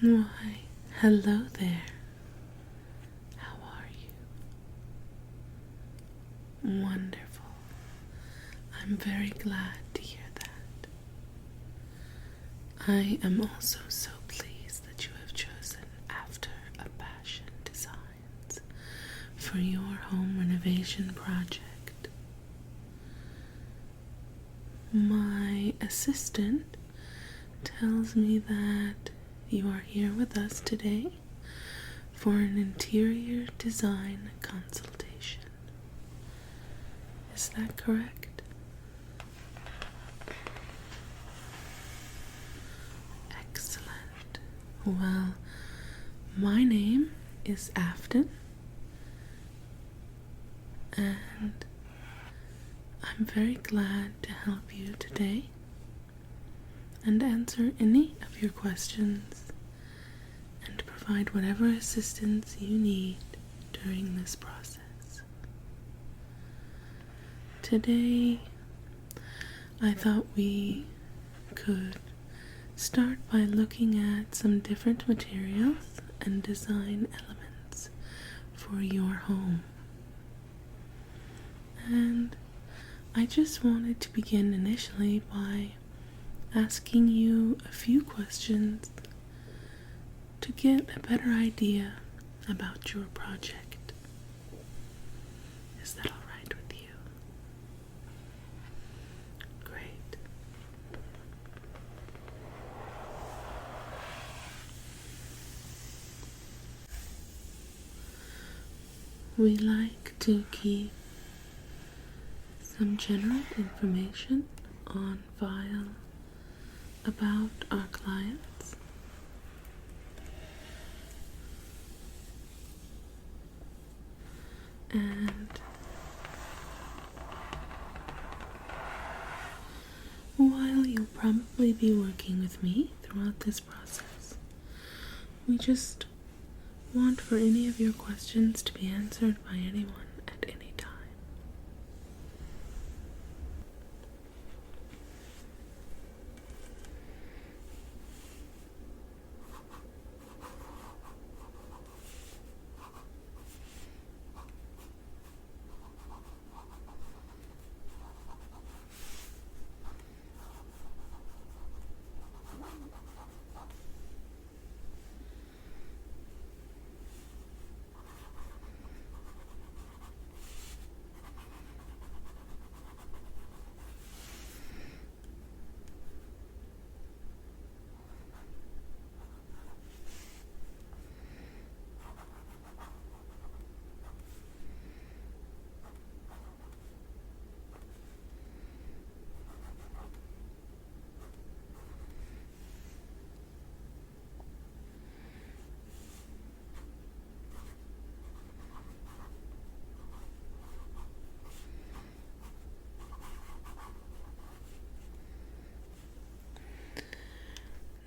Why, hello there. How are you? Wonderful. I'm very glad to hear that. I am also so pleased that you have chosen After a Passion Designs for your home renovation project. My assistant tells me that you are here with us today for an interior design consultation. Is that correct? Excellent. Well, my name is Afton, and I'm very glad to help you today and answer any of your questions and provide whatever assistance you need during this process. Today, I thought we could start by looking at some different materials and design elements for your home. And I just wanted to begin initially by asking you a few questions to get a better idea about your project. Is that all right with you? Great. We like to keep some general information on file about our clients. And while you'll probably be working with me throughout this process, we just want for any of your questions to be answered by anyone at any time.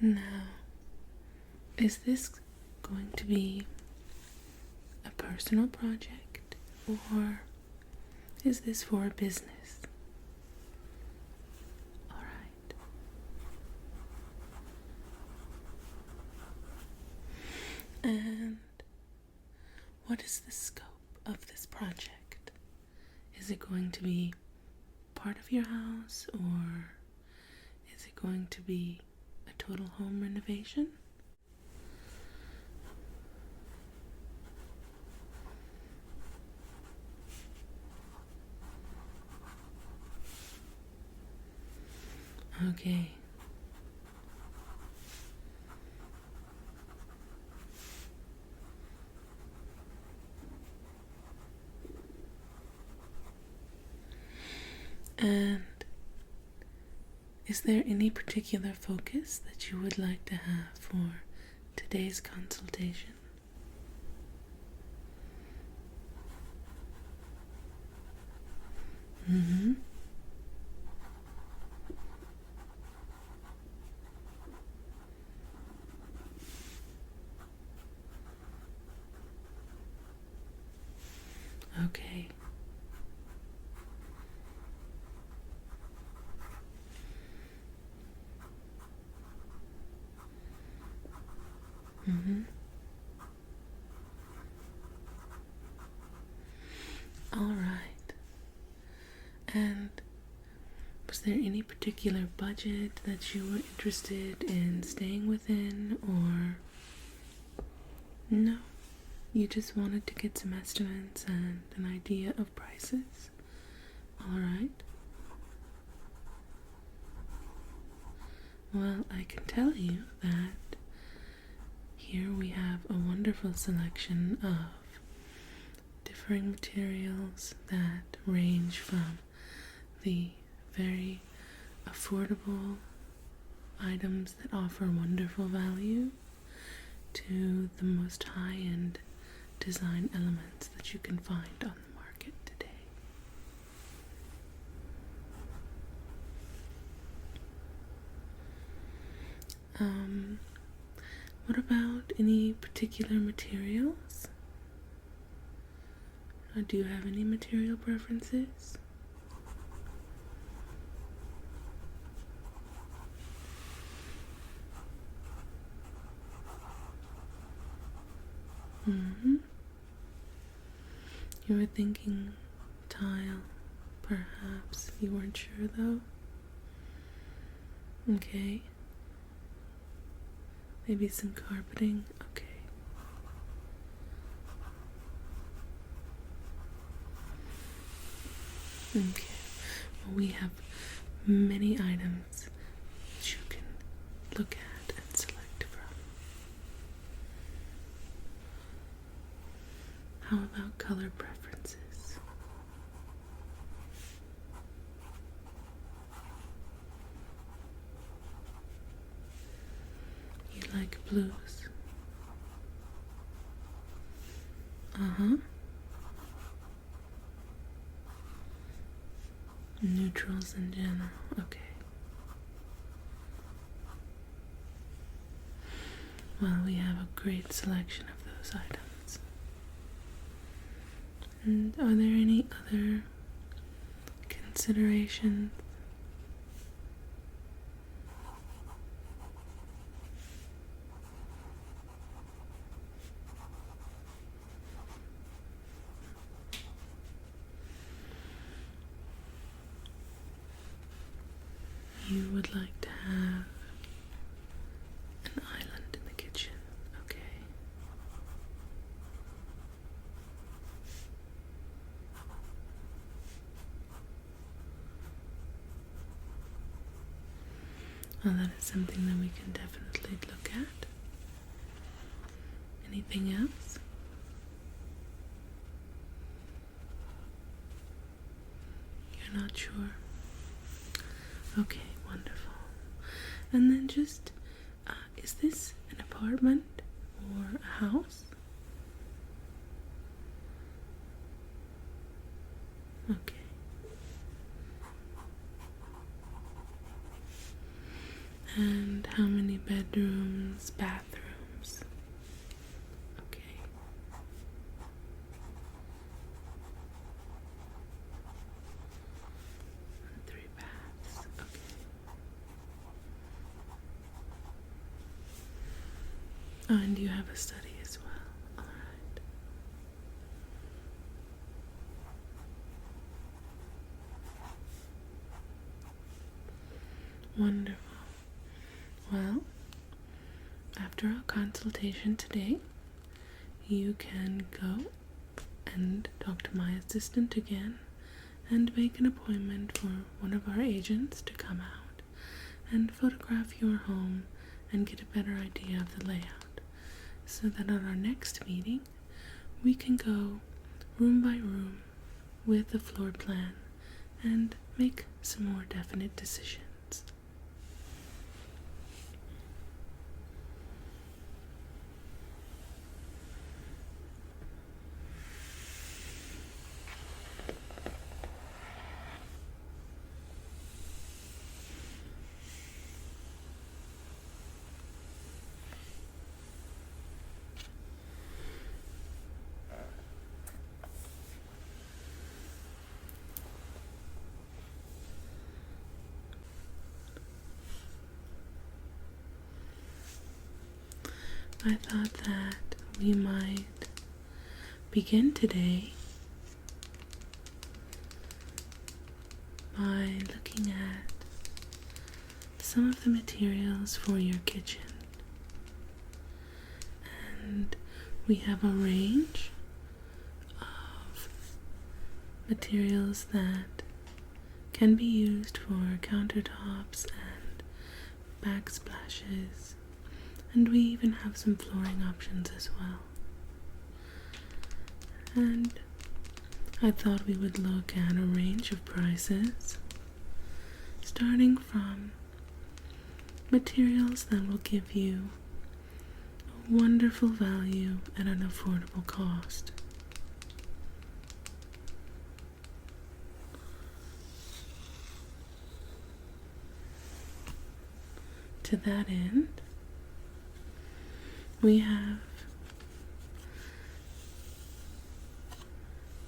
Now, is this going to be a personal project, or is this for a business? All right. And what is the scope of this project? Is it going to be part of your house, or is it going to be a total home renovation? Okay. And is there any particular focus that you would like to have for today's consultation? Mm-hmm. Okay. And was there any particular budget that you were interested in staying within, or no? You just wanted to get some estimates and an idea of prices? Alright. Well, I can tell you that here we have a wonderful selection of differing materials that range from the very affordable items that offer wonderful value to the most high-end design elements that you can find on the market today. What about any particular materials? Do you have any material preferences? You were thinking tile, perhaps. You weren't sure though? Okay. Maybe some carpeting? Okay. Okay. Well, we have many items that you can look at and select from. How about color preferences? You like blues? Neutrals in general, okay. Well, we have a great selection of those items. And are there any other considerations? You would like to have an island in the kitchen, okay? Well, that is something that we can definitely look at. Anything else? You're not sure? Okay, wonderful. And then just, is this an apartment or a house? Okay. And how many bedrooms, bathrooms? Okay. 3 baths. Okay. Oh, and you have a study as well. Alright. Wonderful. Well, after our consultation today, you can go and talk to my assistant again and make an appointment for one of our agents to come out and photograph your home and get a better idea of the layout, so that at our next meeting we can go room by room with the floor plan and make some more definite decisions. I thought that we might begin today by looking at some of the materials for your kitchen. And we have a range of materials that can be used for countertops and backsplashes, and we even have some flooring options as well. And I thought we would look at a range of prices, starting from materials that will give you a wonderful value at an affordable cost. To that end, we have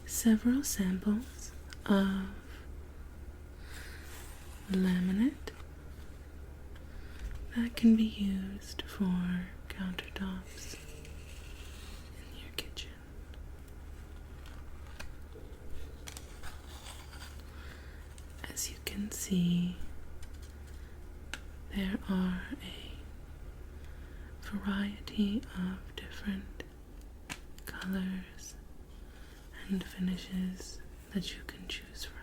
several samples of laminate that can be used for countertops in your kitchen. As you can see, there are a variety of different colors and finishes that you can choose from.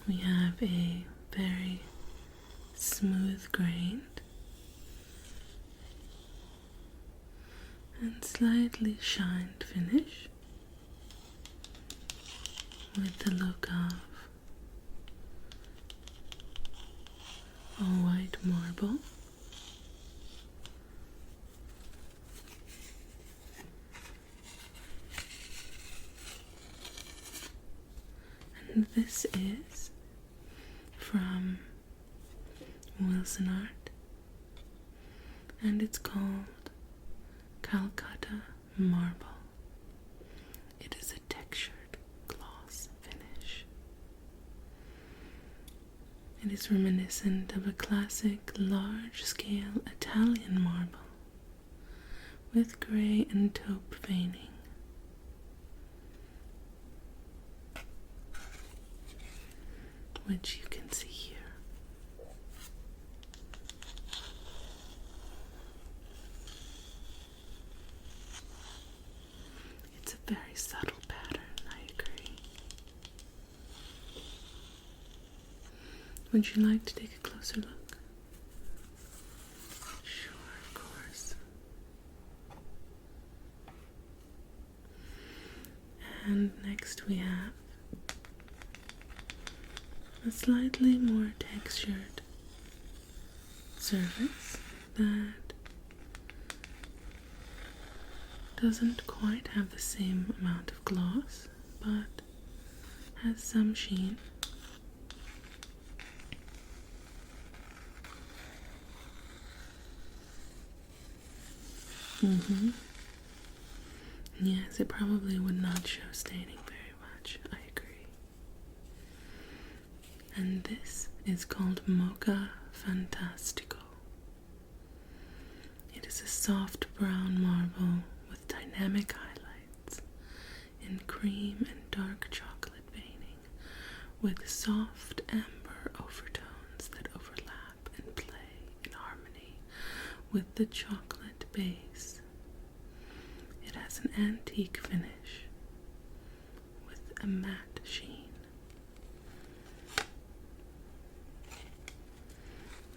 We have a very smooth grained and slightly shined finish with the look of a white marble. And this is from Wilson Art, and it's called Calcutta Marble. It is a textured gloss finish. It is reminiscent of a classic large-scale Italian marble with gray and taupe veining. Which you can see here. It's a very subtle pattern, I agree. Would you like to take a closer look? Sure, of course. And next we have a slightly more textured surface that doesn't quite have the same amount of gloss, but has some sheen. Yes, it probably would not show staining very much, I agree. And this is called Mocha Fantastico. It is a soft brown marble with dynamic highlights in cream and dark chocolate veining, with soft amber overtones that overlap and play in harmony with the chocolate base. It has an antique finish with a matte sheen.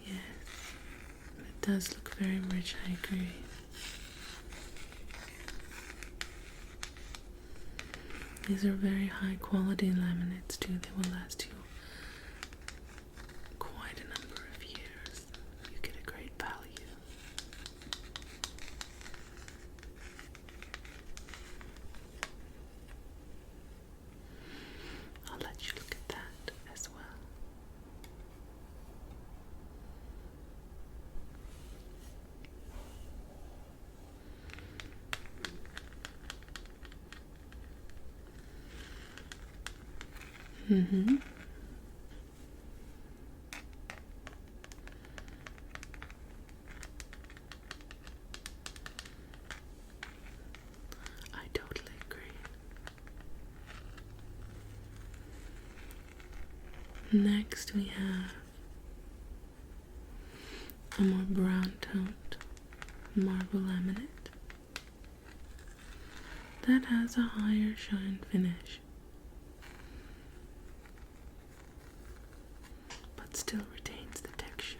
It does look very rich, I agree. These are very high quality laminates too. They will last you quite a number of years. You get a great value. I'll let you look at that as well. Mm-hmm. I totally agree. Next we have a more brown toned marble laminate that has a higher shine finish, but still retains the texture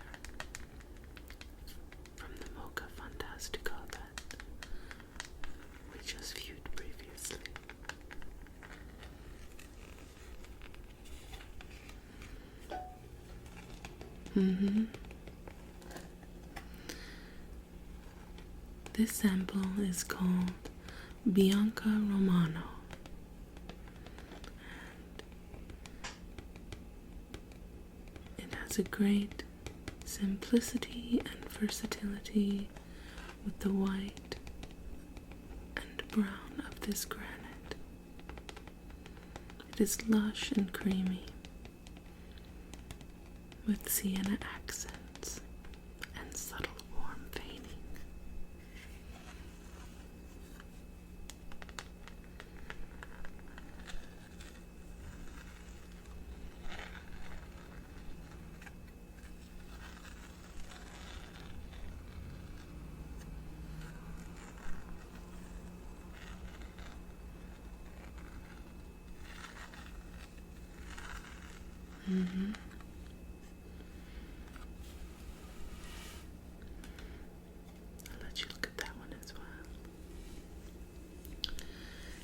from the Mocha Fantastico that we just viewed previously. This sample is called Bianca Romano. And it has a great simplicity and versatility with the white and brown of this granite. It is lush and creamy with sienna accents and subtle warm veining. I'll let you look at that one as well.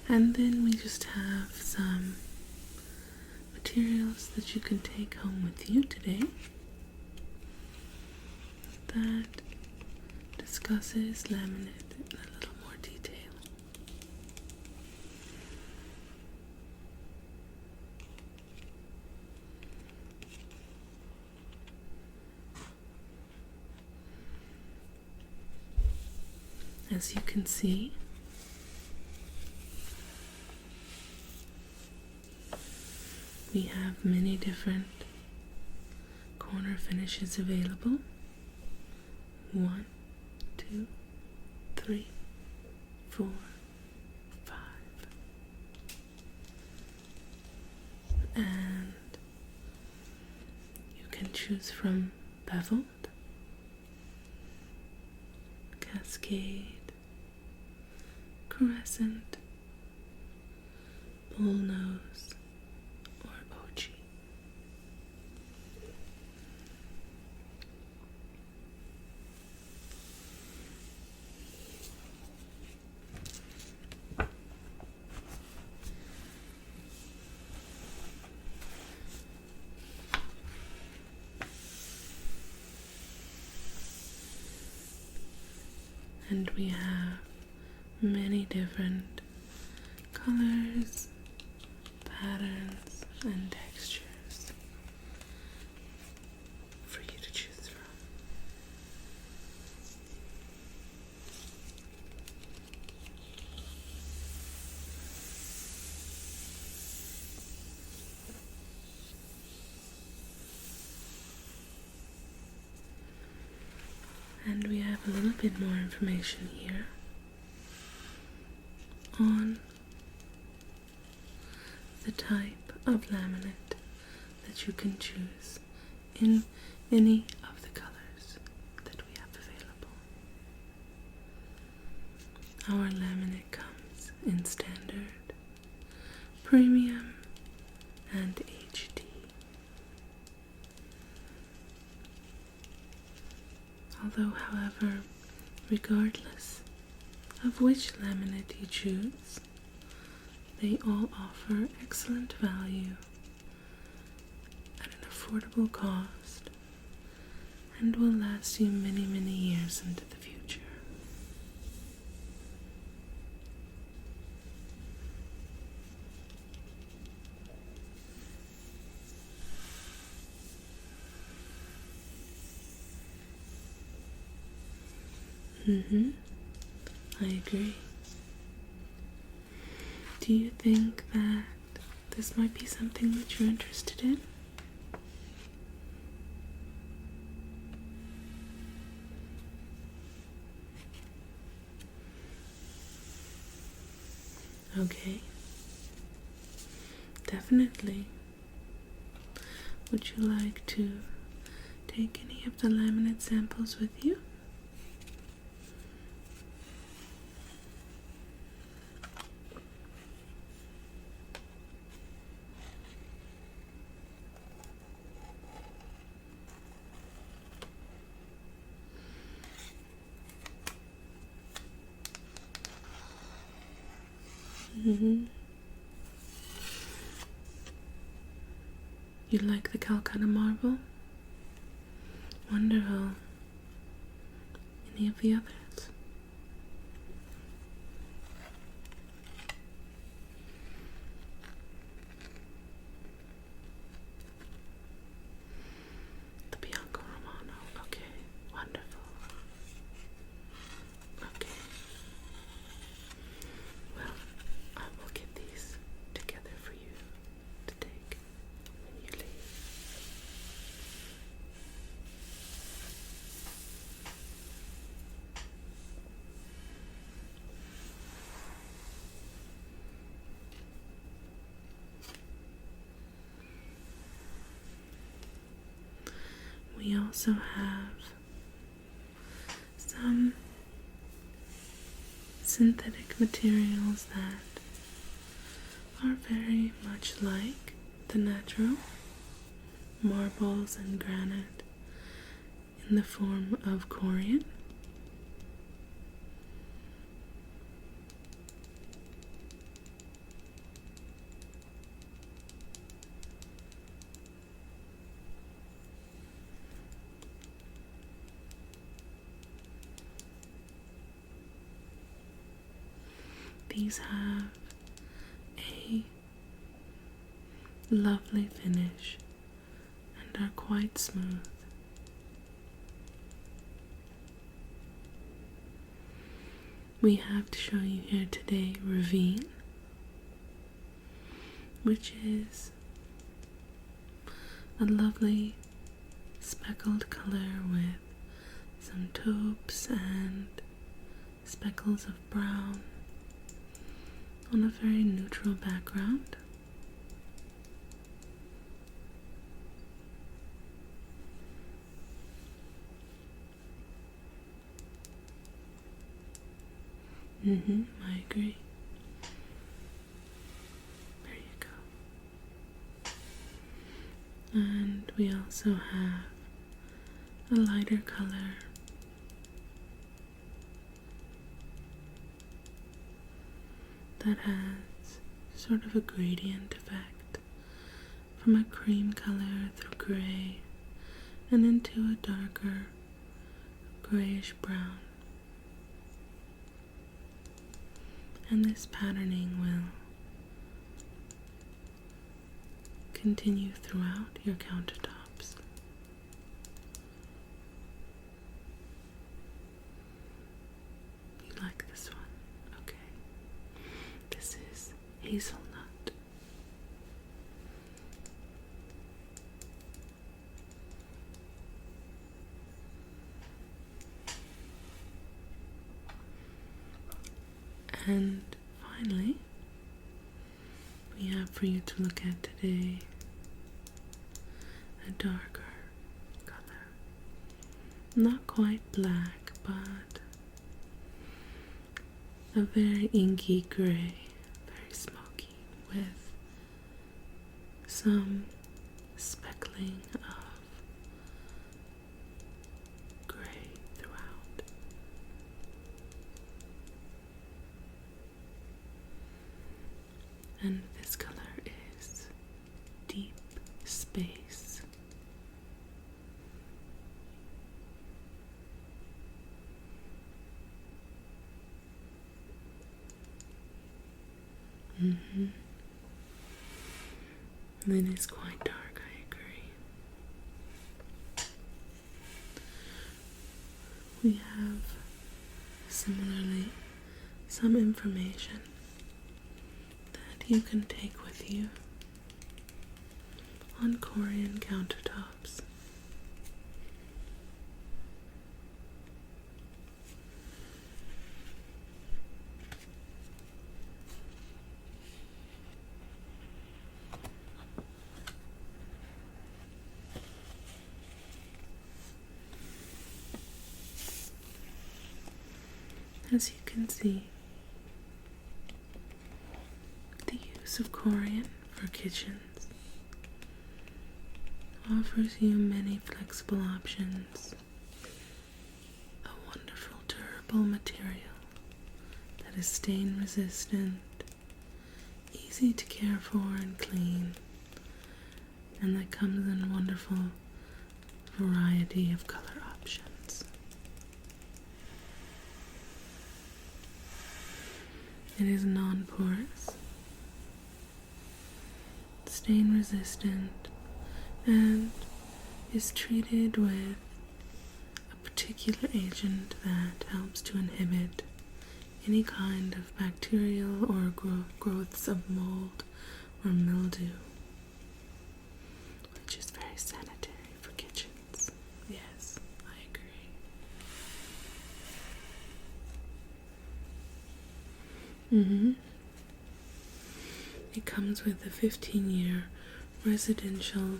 And then we just have some materials that you can take home with you today that discusses laminate in a little more detail. As you can see, we have many different corner finishes available. 1, 2, 3, 4, 5. And you can choose from beveled, cascade, crescent, bullnose, or OG. And we have many different colors, patterns, and textures for you to choose from. And we have a little bit more information here on the type of laminate that you can choose in any of the colors that we have available. Our laminate comes in standard, premium, and HD. Although, however, regardless of which laminate you choose, they all offer excellent value at an affordable cost and will last you many, many years into the future. I agree. Do you think that this might be something that you're interested in. Okay, definitely. Would you like to take any of the laminate samples with you? You like the Calcutta marble? Wonderful. Any of the others? The Bianco Romano. Okay, wonderful. Okay. Well, I will get these together for you to take when you leave. We also have some synthetic materials that are very much like the natural marbles and granite in the form of Corian. These have a lovely finish and are quite smooth. We have to show you here today Ravine, which is a lovely speckled color with some taupes and speckles of brown on a very neutral background. I agree. There you go. And we also have a lighter color that has sort of a gradient effect from a cream color through gray and into a darker grayish brown. And this patterning will continue throughout your countertops. You like this one? Okay. This is hazelnut. And finally, we have for you to look at today a darker color. Not quite black, but a very inky gray, very smoky, with some speckling of gray throughout. And this color is Deep Space. It is quite dark, I agree. We have similarly some information that you can take with you on Corian countertops. As you can see, the use of Corian for kitchens offers you many flexible options, a wonderful durable material that is stain resistant, easy to care for and clean, and that comes in a wonderful variety of color options. It is non-porous, stain resistant, and is treated with a particular agent that helps to inhibit any kind of bacterial or growths of mold or mildew, which is very sanitary for kitchens. Yes, I agree. It comes with a 15-year residential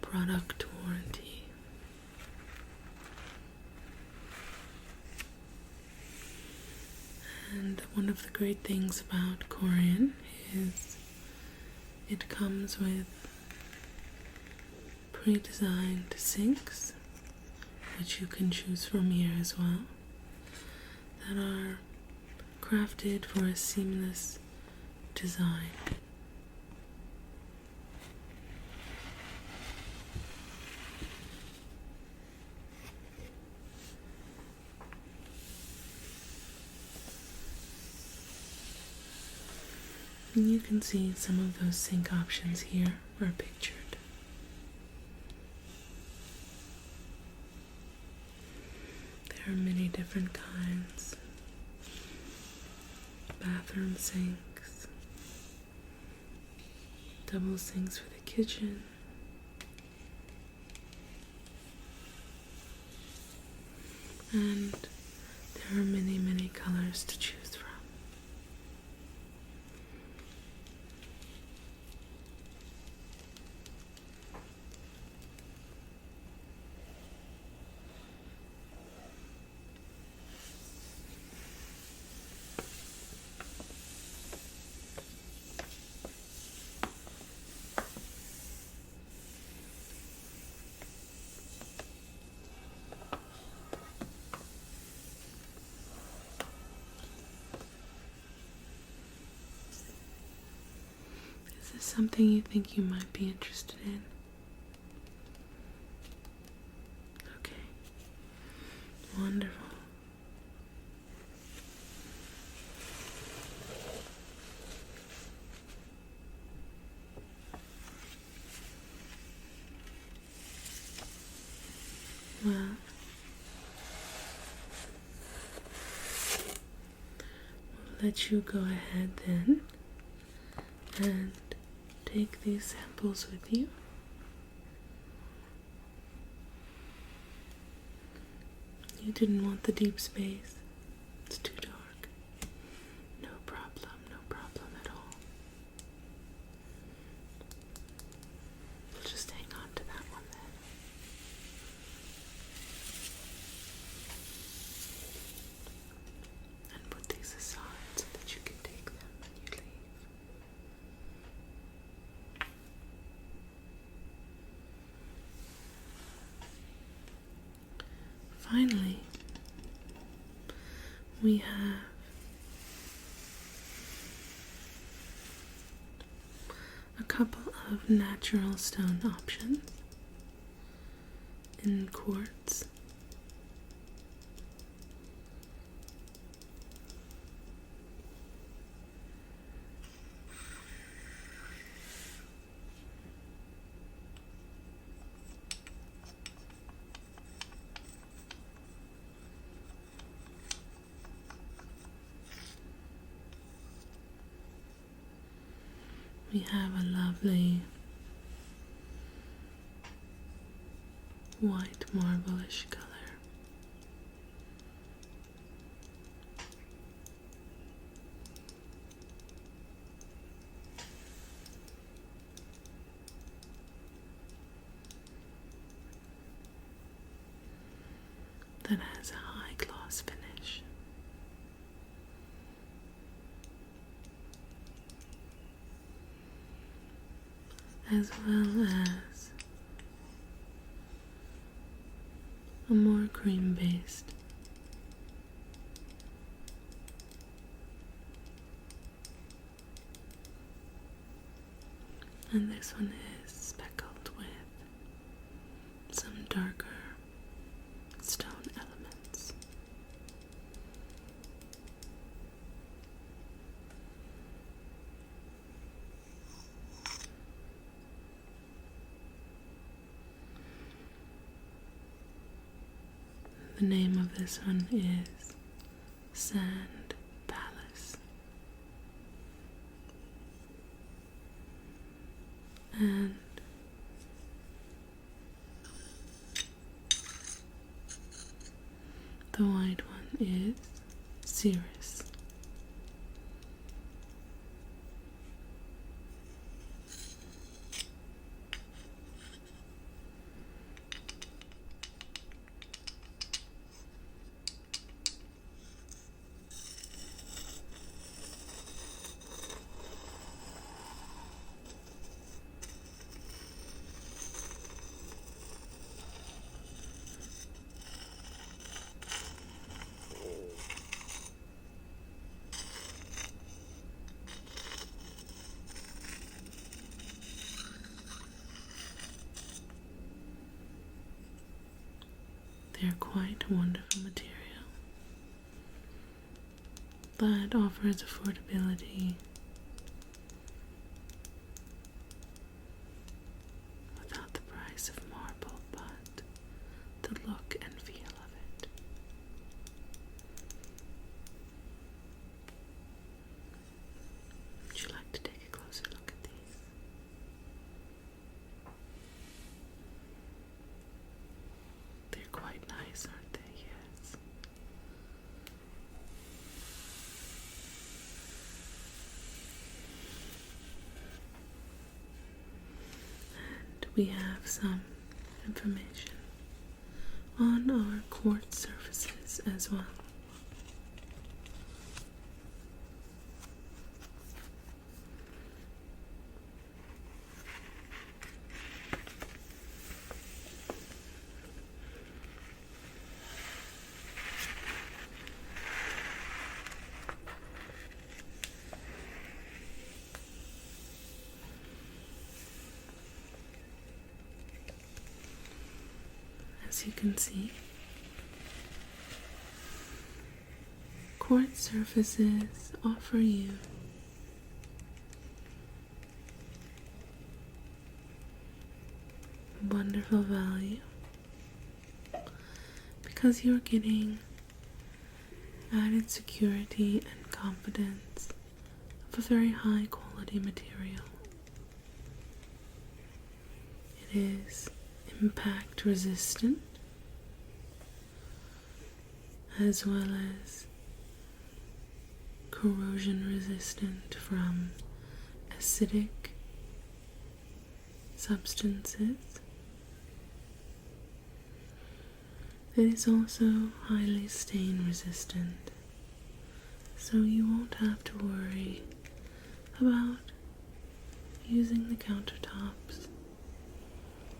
product warranty. And one of the great things about Corian is it comes with pre-designed sinks, which you can choose from here as well, that are crafted for a seamless design. And you can see some of those sink options here are pictured. There are many different kinds. Bathroom sinks, double sinks for the kitchen, and there are many, many colors to choose from. Is this something you think you might be interested in? Okay, wonderful. Well, we'll let you go ahead then and take these samples with you. You didn't want the deep space. It's too dark. No problem at all. We'll just hang on to that one then. And put these aside so that you can take them when you leave. Finally, we have a couple of natural stone options in quartz. We have a lovely white marble-ish color. That has a high gloss finish. As well as a more cream-based. And this one is speckled with some darker stone elements. The name of this one is Sand Palace. And the white one is Cirrus. They're quite a wonderful material that offers affordability without the price of marble, but the look and feel of it. Would you like to take a closer look at these? They're quite nice, aren't they? Yes. And we have some information on our quartz surfaces as well. As you can see, quartz surfaces offer you wonderful value because you're getting added security and confidence of a very high quality material. It is impact resistant as well as corrosion resistant from acidic substances. It is also highly stain resistant, so you won't have to worry about using the countertops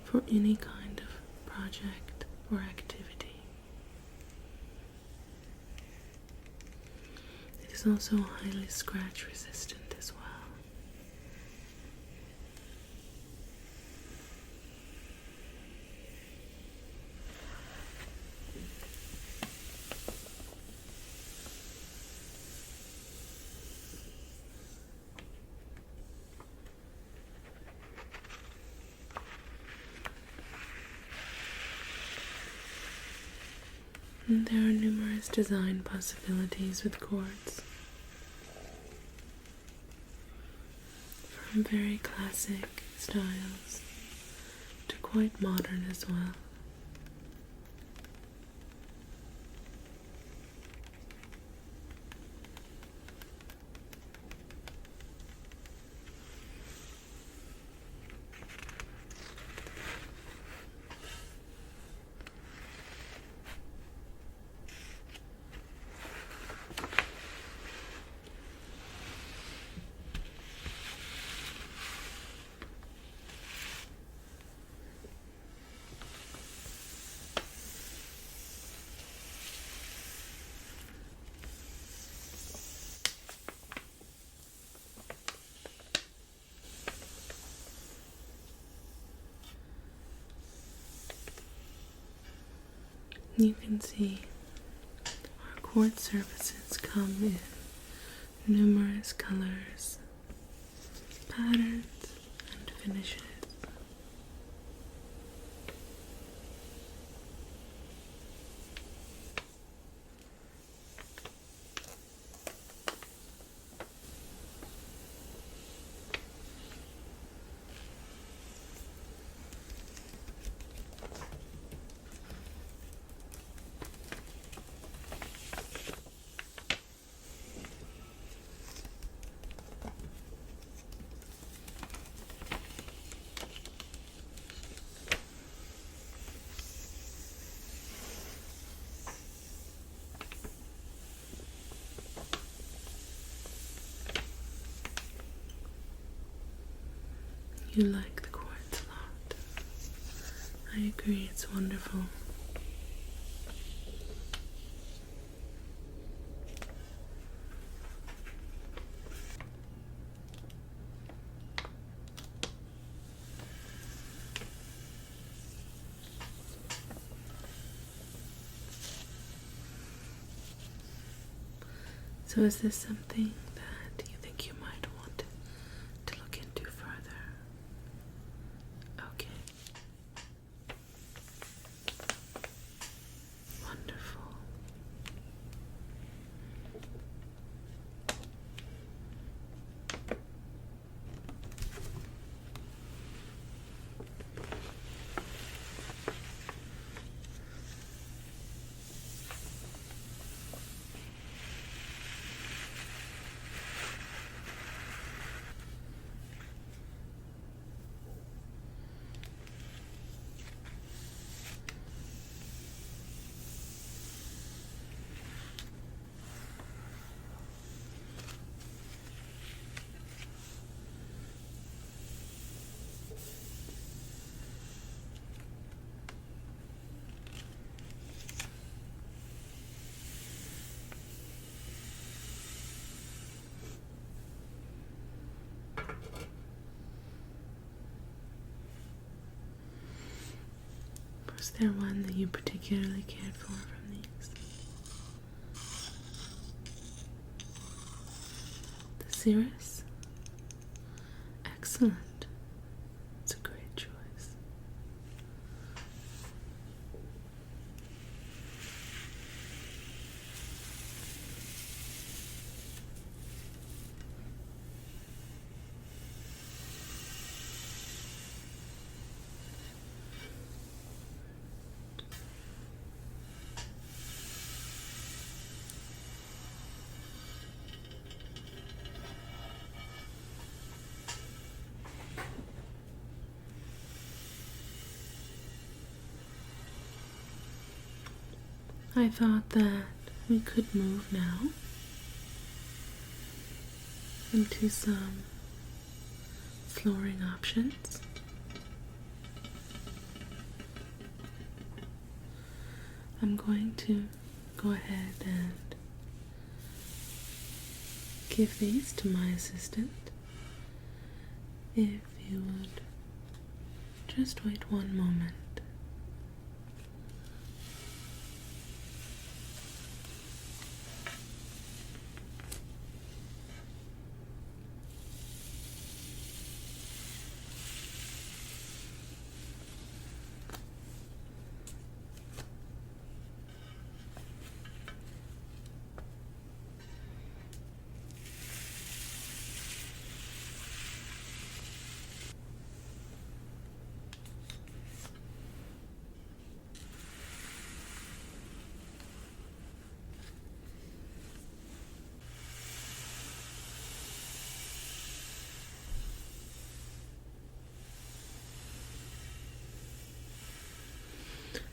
for any kind of project or activity. It is also highly scratch resistant as well. And there are numerous design possibilities with quartz, from very classic styles to quite modern as well. You can see our quartz surfaces come in numerous colors, patterns, and finishes. You like the quartz a lot. I agree, it's wonderful. So is this something that you think you might want to look into further? Okay. Wonderful. Was there one that you particularly cared for from these? The cirrus? Excellent. It's a great choice. I thought that we could move now into some flooring options. I'm going to go ahead and give these to my assistant. If you would just wait one moment.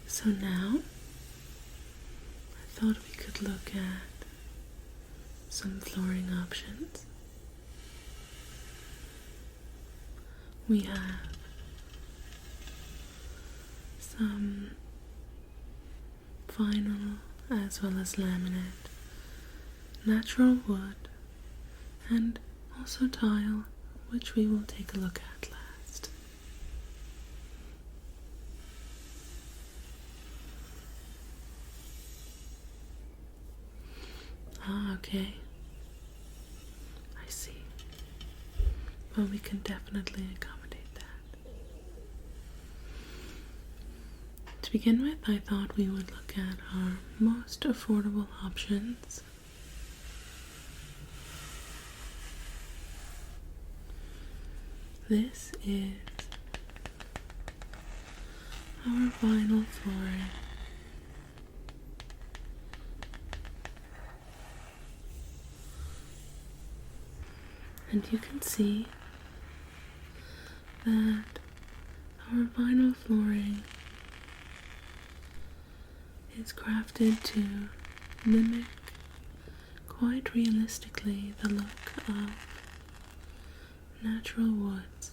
So now, I thought we could look at some flooring options. We have some vinyl as well as laminate, natural wood, and also tile, which we will take a look at last. Ah, okay. I see. Well, we can definitely accommodate that. To begin with, I thought we would look at our most affordable options. This is our vinyl flooring. And you can see that our vinyl flooring is crafted to mimic quite realistically the look of natural woods.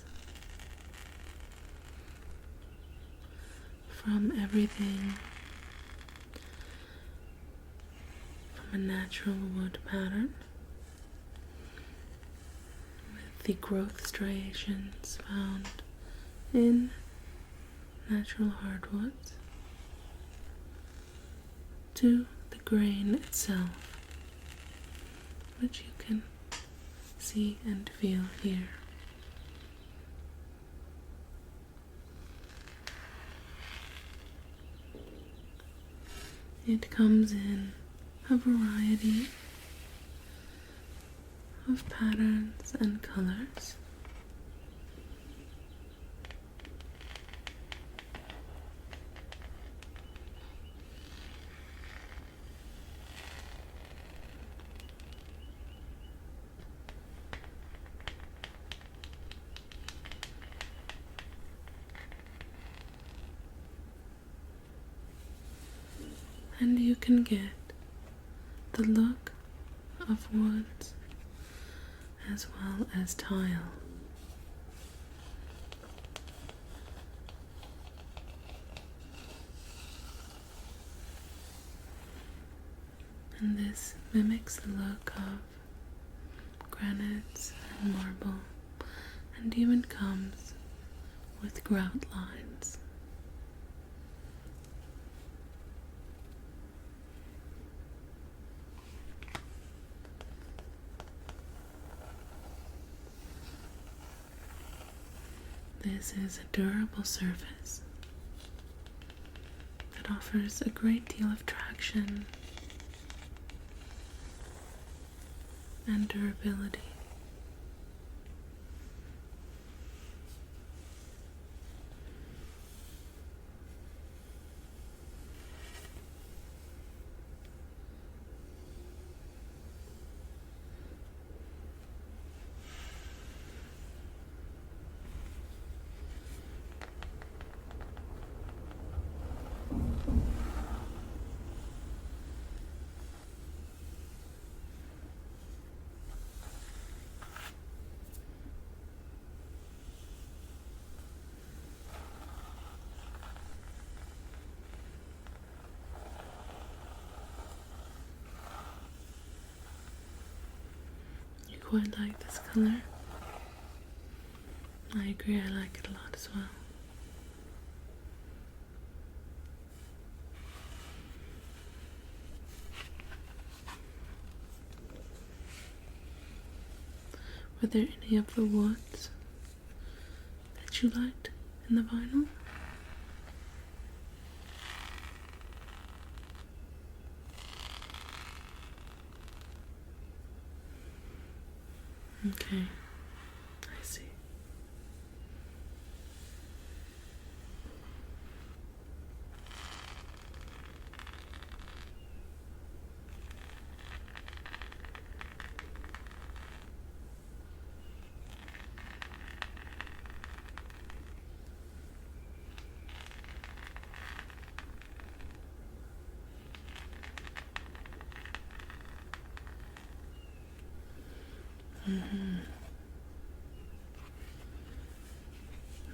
From everything from a natural wood pattern with the growth striations found in natural hardwoods to the grain itself, which you can see and feel here. It comes in a variety of patterns and colors. And you can get the look of woods as well as tile. And this mimics the look of granites and marble, and even comes with grout lines. This is a durable surface that offers a great deal of traction and durability. Quite like this color. I agree, I like it a lot as well. Were there any of the woods that you liked in the vinyl? Okay, I see.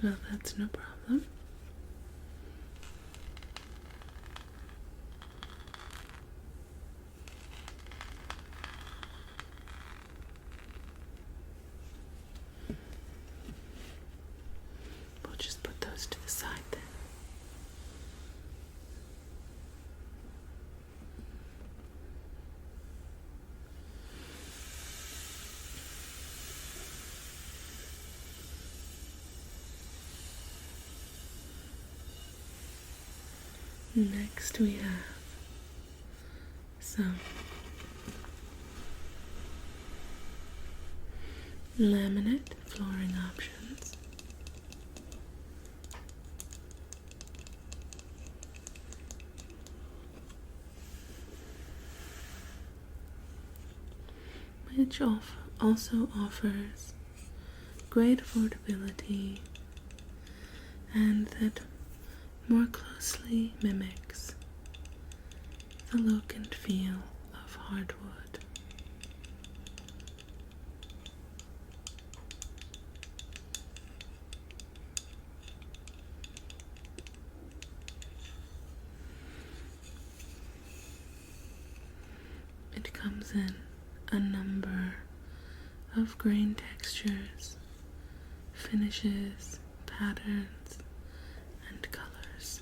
Well, that's no problem. We'll just put those to the side then. Next we have some laminate flooring options. Which also offers great affordability and that more closely mimics the look and feel of hardwood. It comes in a number of grain textures, finishes, patterns, and colors.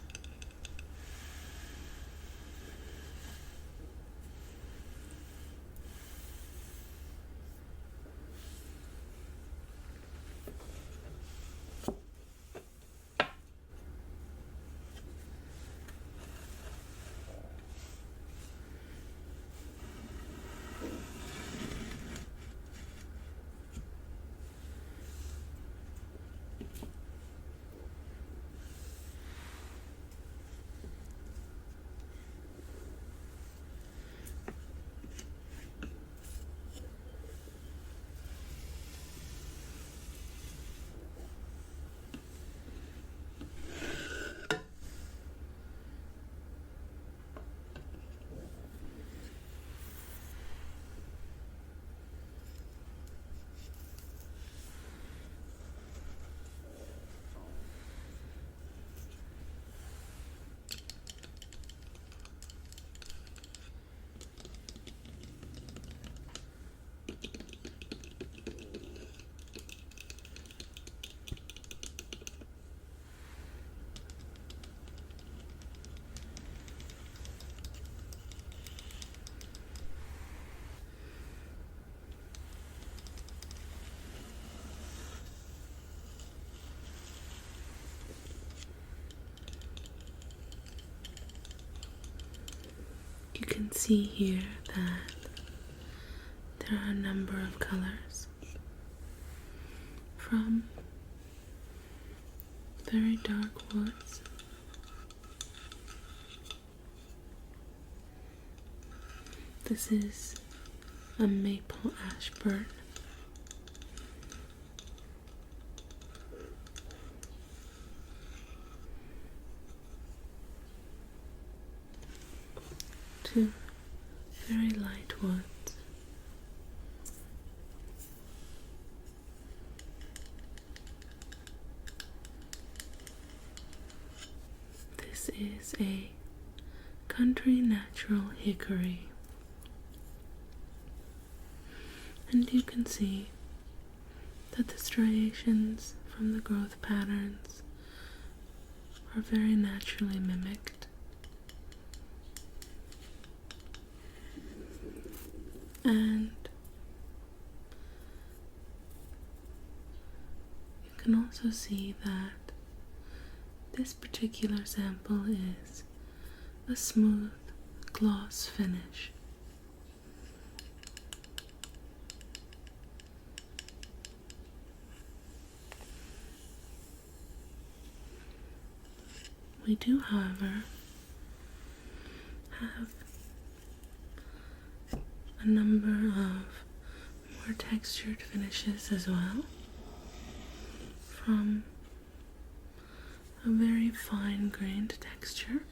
You can see here that there are a number of colors, from very dark woods this is a maple ash burn, to very light woods. This is a country natural hickory, and you can see that the striations from the growth patterns are very naturally mimicked. And you can also see that this particular sample is a smooth gloss finish. We do, however, have a number of more textured finishes as well, from a very fine grained texture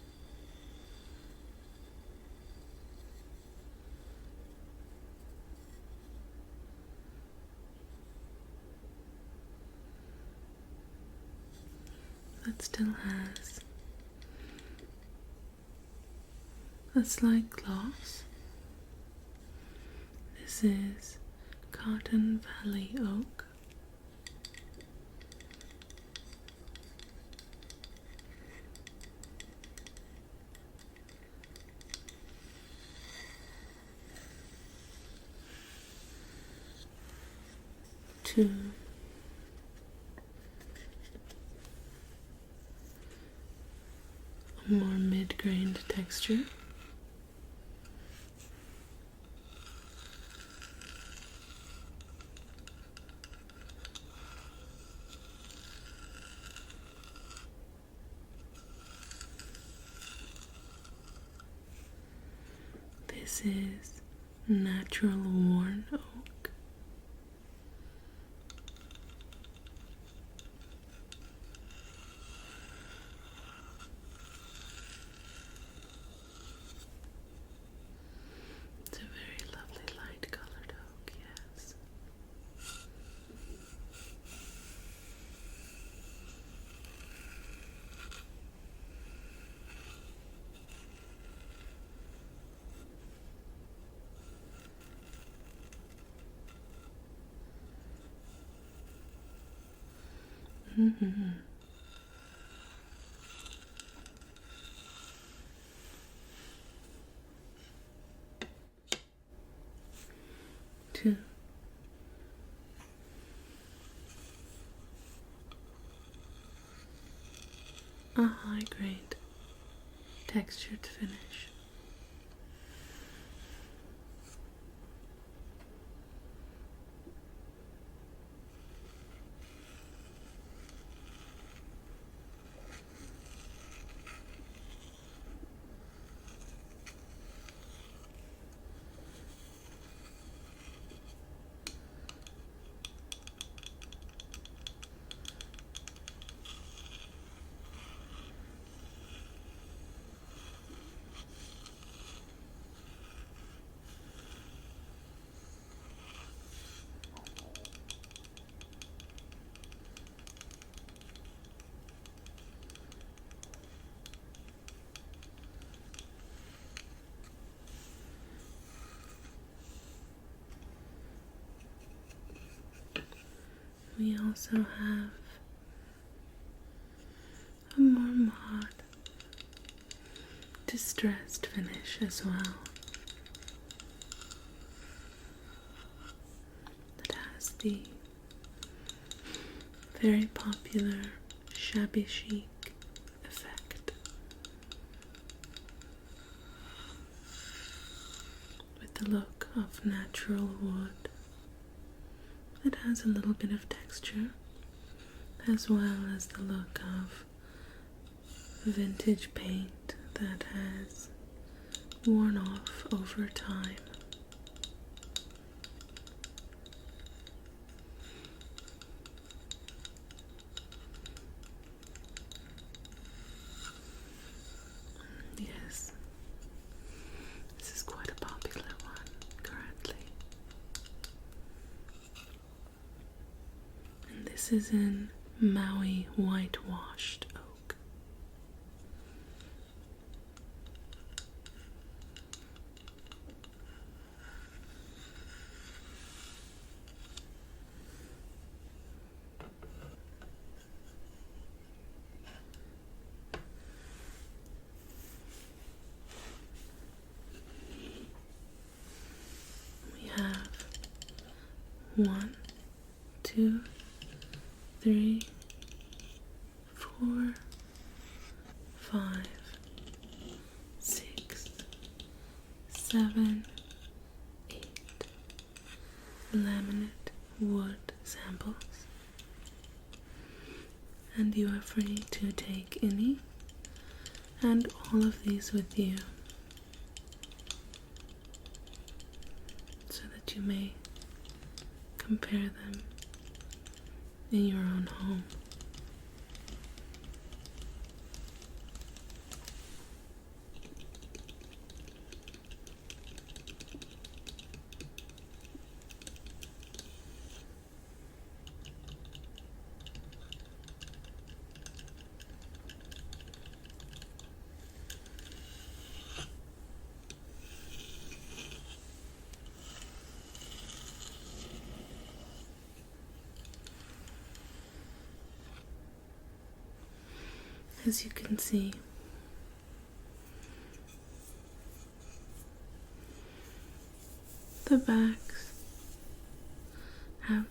that still has a slight gloss. This is Cotton Valley Oak. To a more mid-grain texture. This is natural worn oak. It's a very lovely light colored oak, yes. Mm-hmm. Two. A high grade textured finish. We also have a more mod distressed finish as well. That has the very popular shabby chic effect with the look of natural wood. It has a little bit of texture, as well as the look of vintage paint that has worn off over time. Yes, this is quite a popular one currently. This is in Maui whitewashed oak. We have 1, 2, 3, 4, 5, 6, 7, 8 laminate wood samples, and you are free to take any and all of these with you so that you may compare them in your own home. As you can see, the backs have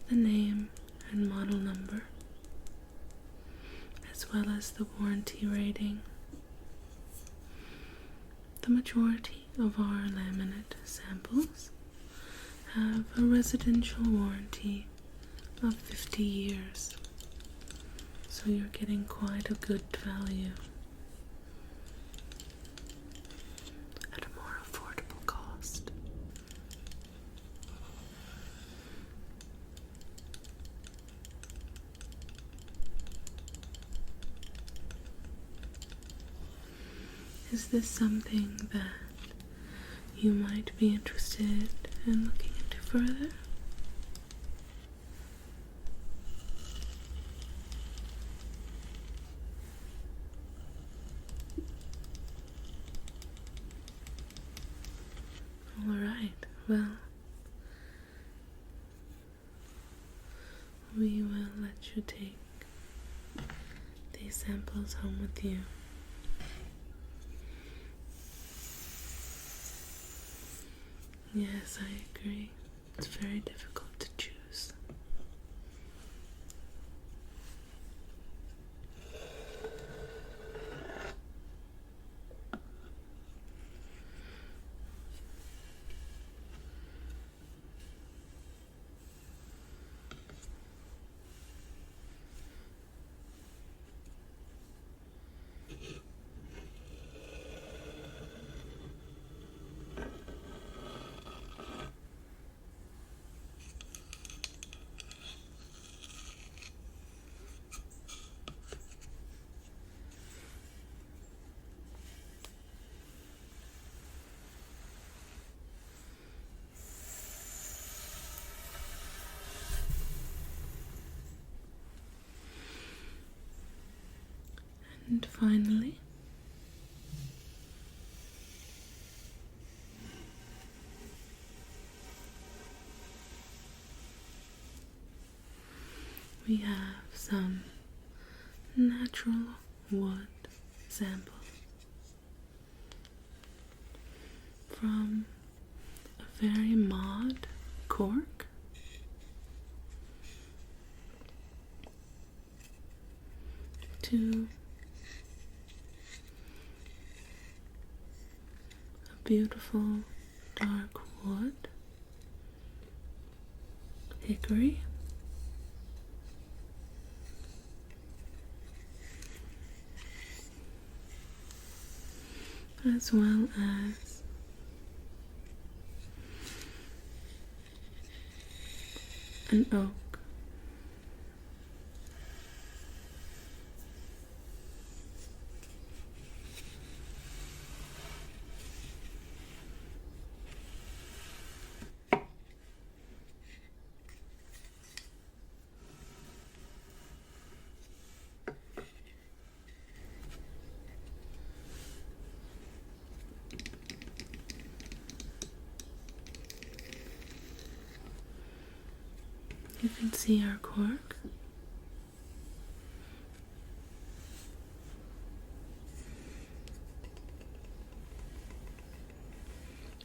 the name and model number, as well as the warranty rating. The majority of our laminate samples have a residential warranty of 50 years, so you're getting quite a good value at a more affordable cost. Is this something that you might be interested in looking into further? Alright, well, we will let you take these samples home with you. Yes, I agree. It's very difficult to choose. And finally, we have some natural wood samples from a very mod cork to a beautiful dark wood hickory, as well as an oak. You can see our cork.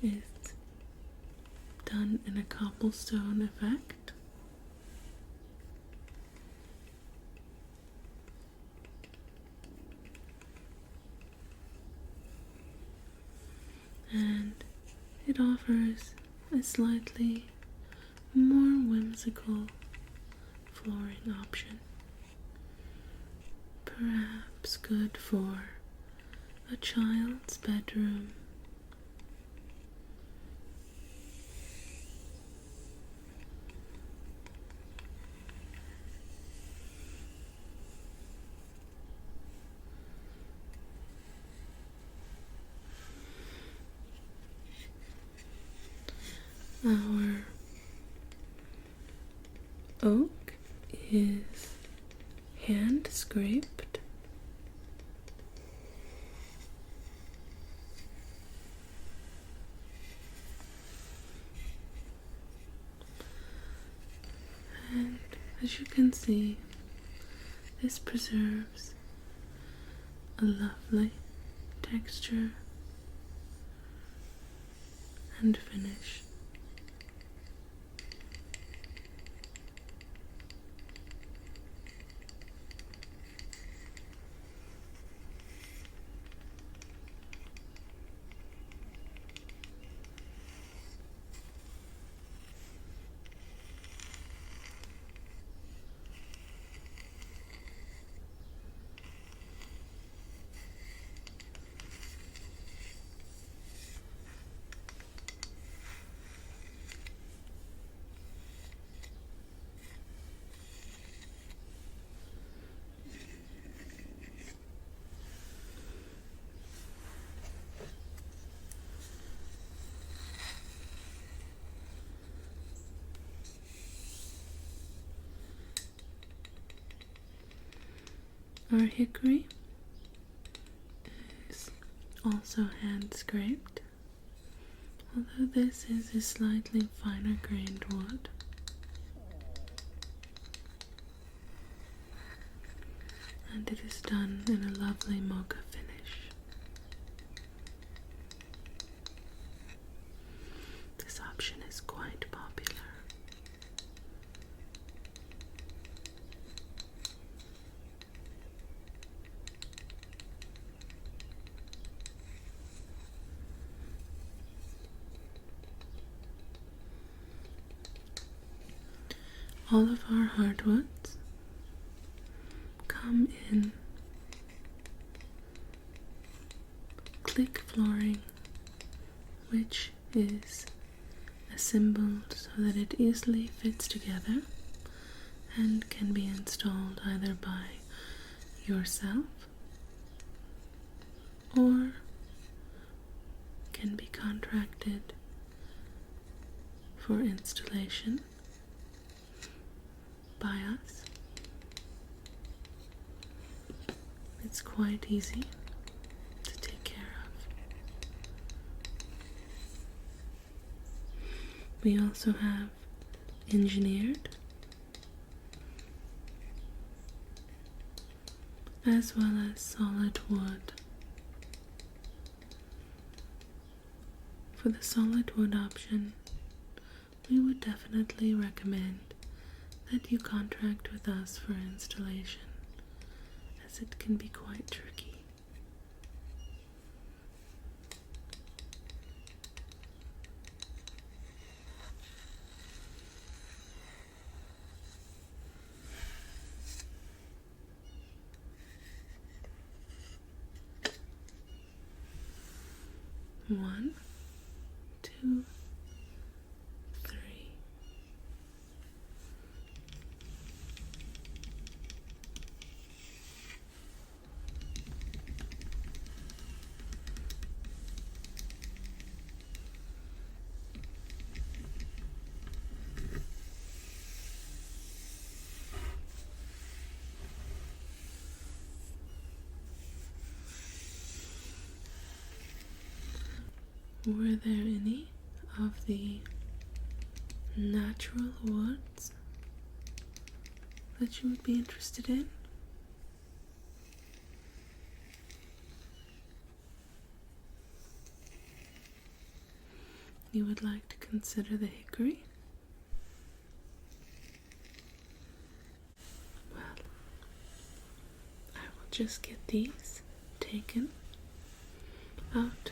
It's done in a cobblestone effect. And it offers a slightly more whimsical flooring option, perhaps good for a child's bedroom, our oak is hand scraped and as you can see, this preserves a lovely texture and finish. Our hickory is also hand scraped, although this is a slightly finer grained wood. And it is done in a lovely mocha finish. This option is quite popular. All of our hardwoods come in click flooring, which is assembled so that it easily fits together and can be installed either by yourself or can be contracted for installation by us. It's quite easy to take care of. We also have engineered as well as solid wood. For the solid wood option, we would definitely recommend that you contract with us for installation, as it can be quite tricky. One, two, three. Were there any of the natural woods that you would be interested in? You would like to consider the hickory? Well, I will just get these taken out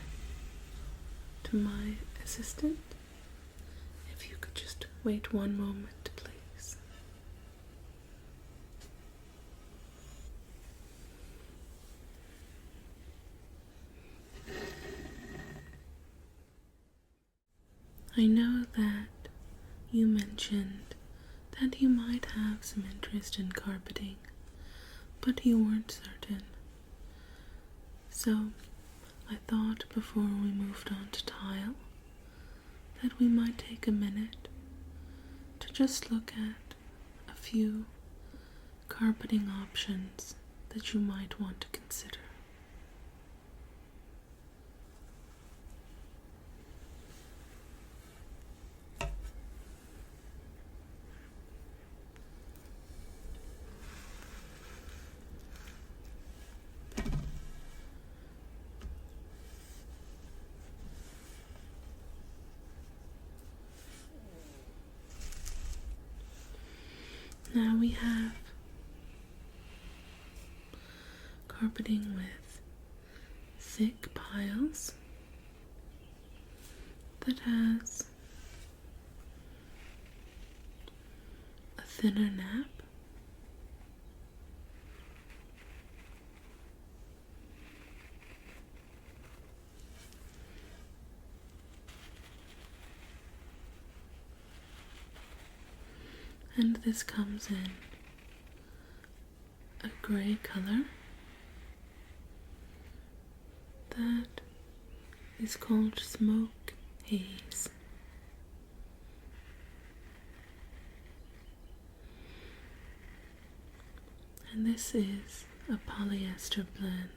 to my assistant. If you could just wait one moment, please. I know that you mentioned that you might have some interest in carpeting, but you weren't certain. So I thought before we moved on to tile that we might take a minute to just look at a few carpeting options that you might want to consider. Now we have carpeting with thick piles that has a thinner nap. And this comes in a gray color that is called smoke haze. And this is a polyester blend.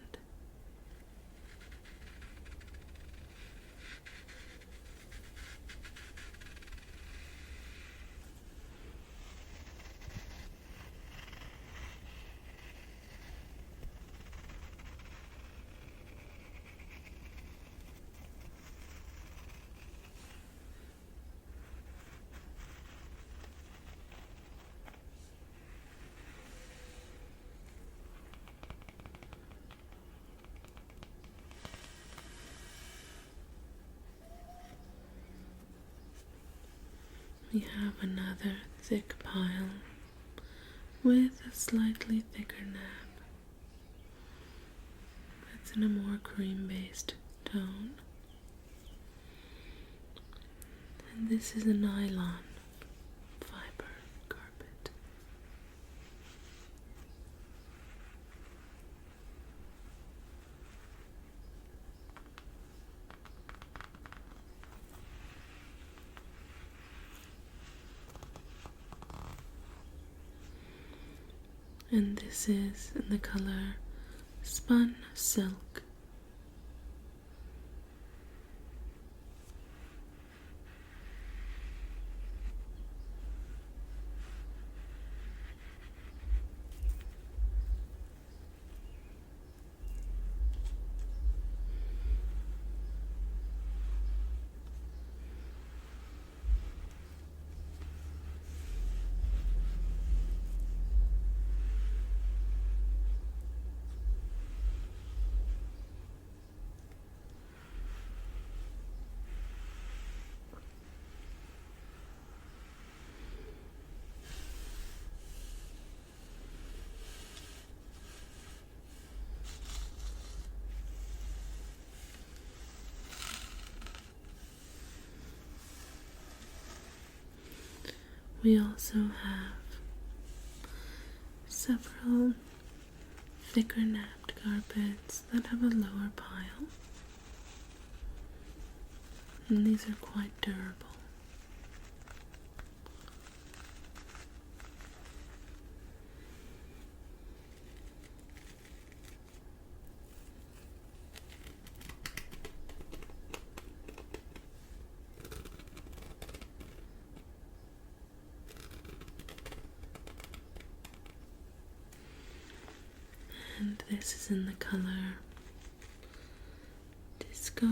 We have another thick pile with a slightly thicker nap. It's in a more cream-based tone. And this is a nylon fiber carpet. And this is in the color Spun Silk. We also have several thicker napped carpets that have a lower pile, and these are quite durable. And this is in the color Disco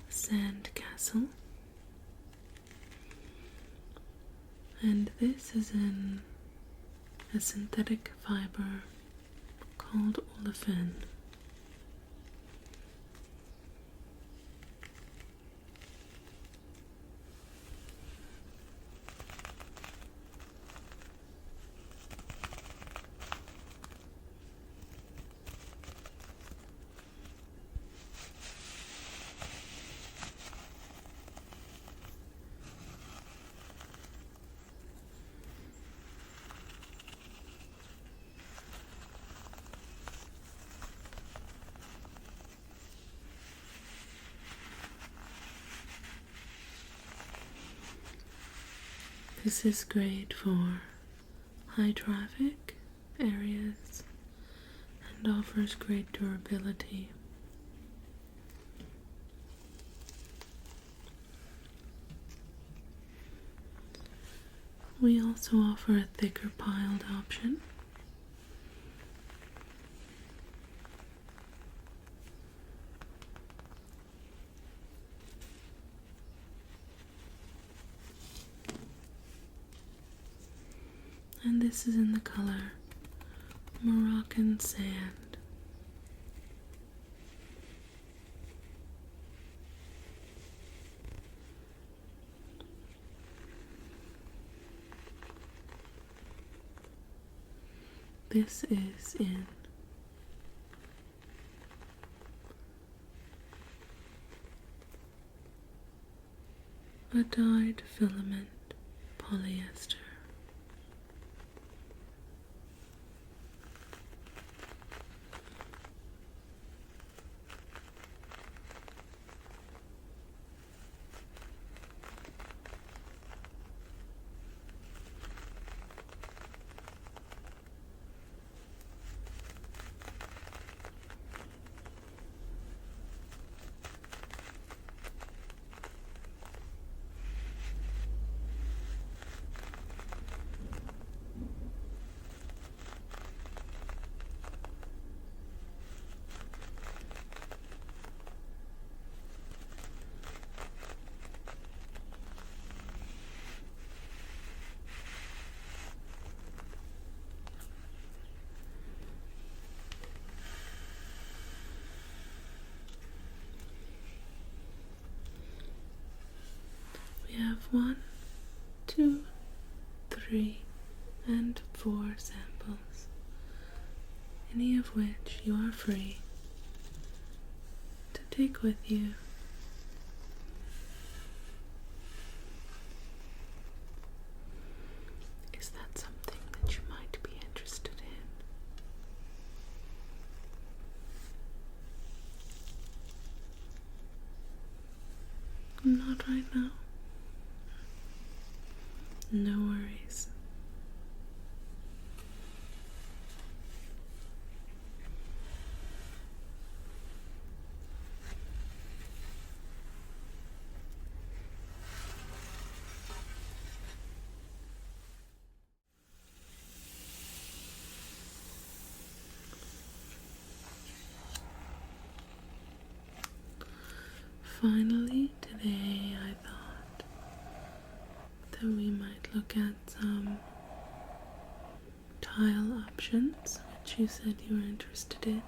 Sandcastle. And this is in a synthetic fiber called olefin. This is great for high traffic areas and offers great durability. We also offer a thicker piled option. And this is in the color Moroccan Sand. This is in a dyed filament polyester. have 1, 2, 3, and 4 samples, any of which you are free to take with you. Is that something that you might be interested in? Not right now. No worries. Finally, today I thought that we might look at some tile options, which you said you were interested in.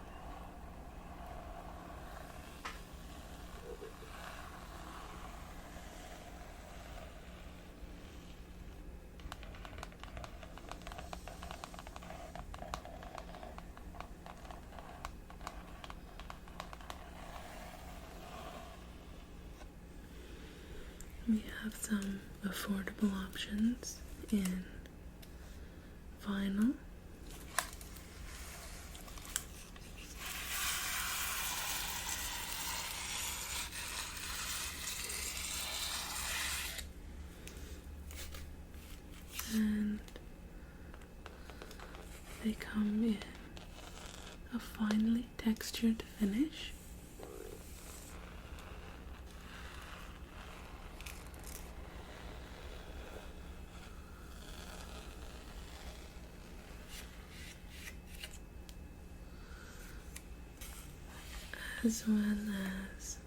We have some affordable options in vinyl, and they come in a finely textured finish. As well as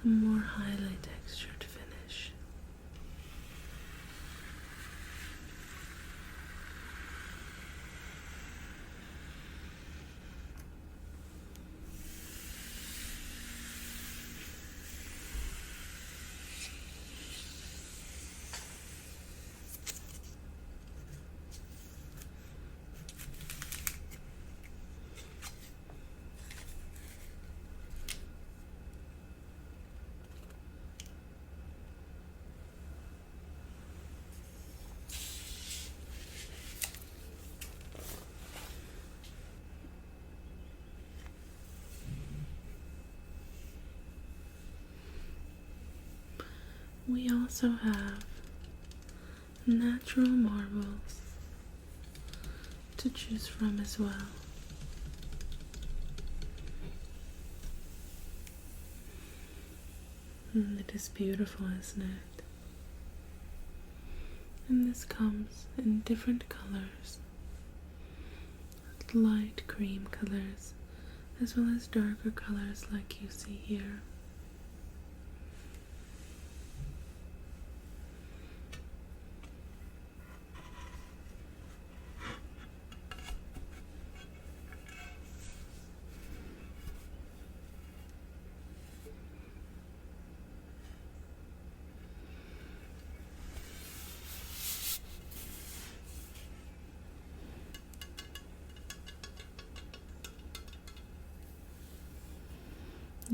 a more highly textured finish. We also have natural marbles to choose from as well. It is beautiful, isn't it? And this comes in different colors, light cream colors, as well as darker colors like you see here.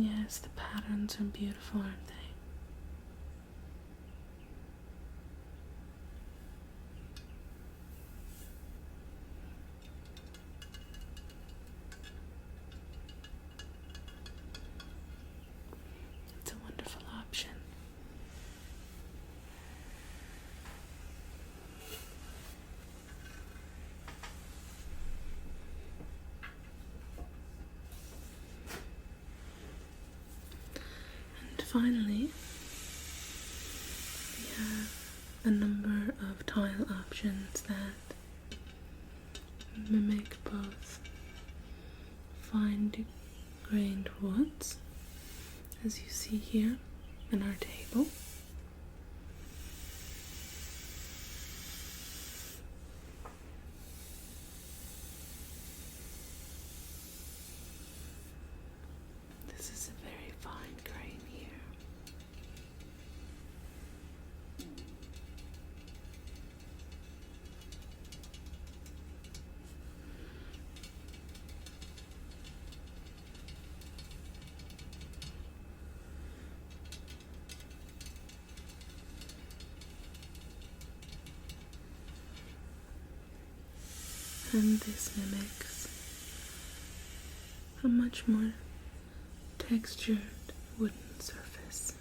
Yes, the patterns are beautiful, aren't they? It's a wonderful option. And finally, we have a number of tile options that mimic both fine-grained woods, as you see here in our table, this is a very fine grain here, and this mimics a much more textured wooden surface.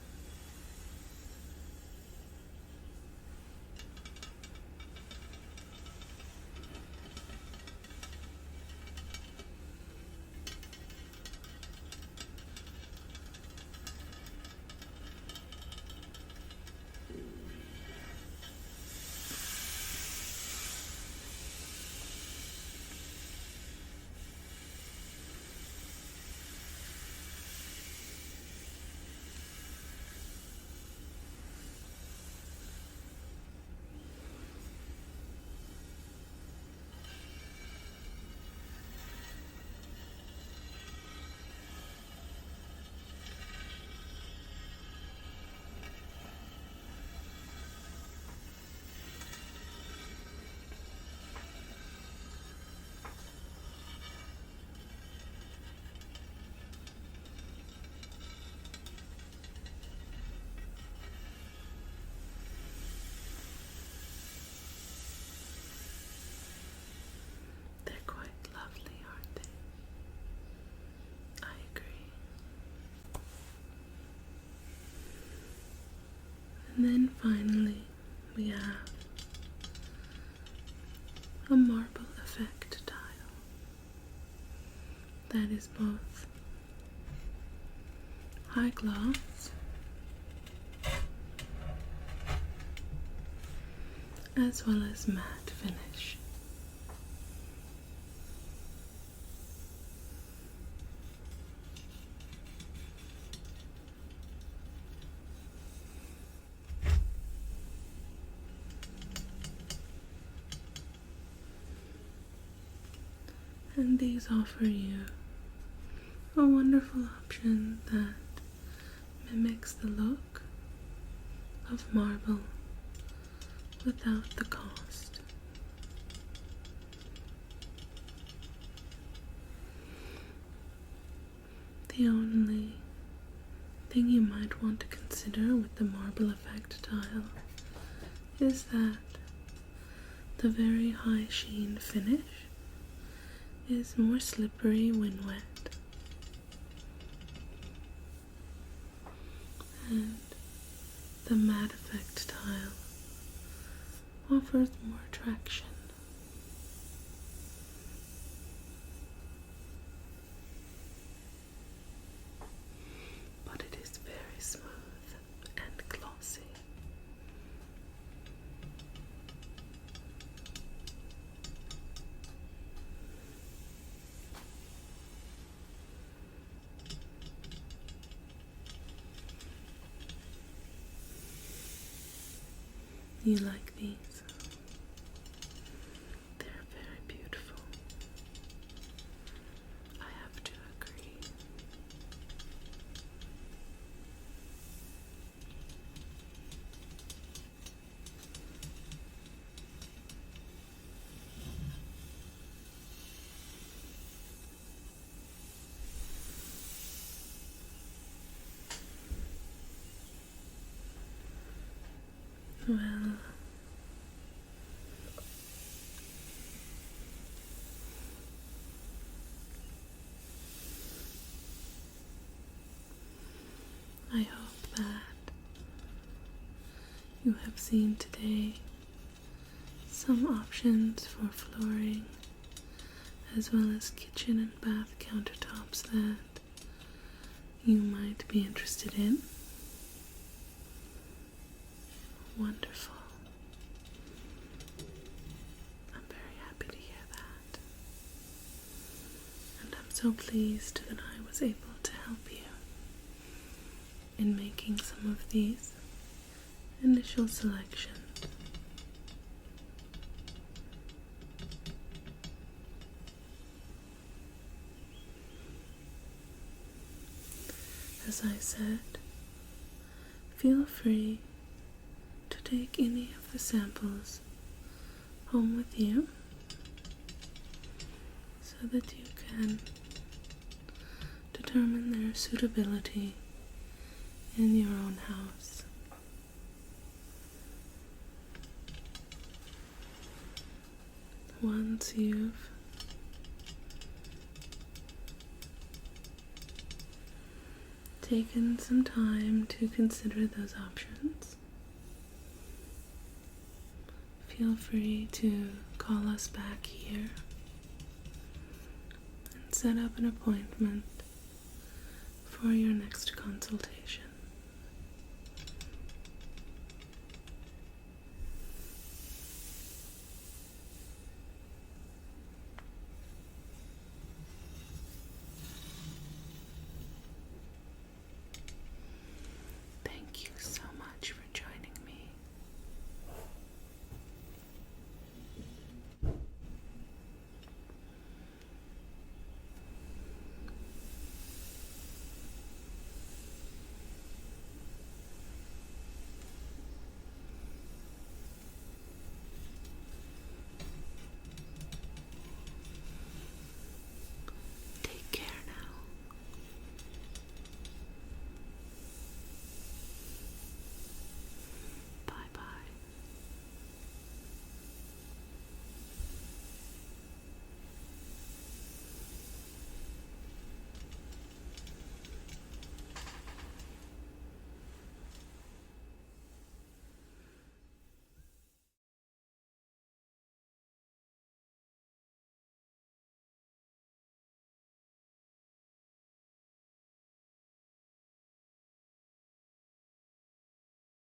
And then finally, we have a marble effect tile that is both high gloss as well as matte finish. And these offer you a wonderful option that mimics the look of marble without the cost. The only thing you might want to consider with the marble effect tile is that the very high sheen finish is more slippery when wet, and the matte effect tile offers more traction. But it is very smooth and glossy. You like these? They're very beautiful. I have to agree. Well, I hope that you have seen today some options for flooring as well as kitchen and bath countertops that you might be interested in. Wonderful. I'm very happy to hear that. And I'm so pleased that I was able to help you in making some of these initial selections. As I said, feel free to take any of the samples home with you so that you can determine their suitability in your own house. once you've taken some time to consider those options, feel free to call us back here and set up an appointment for your next consultation. Thank you so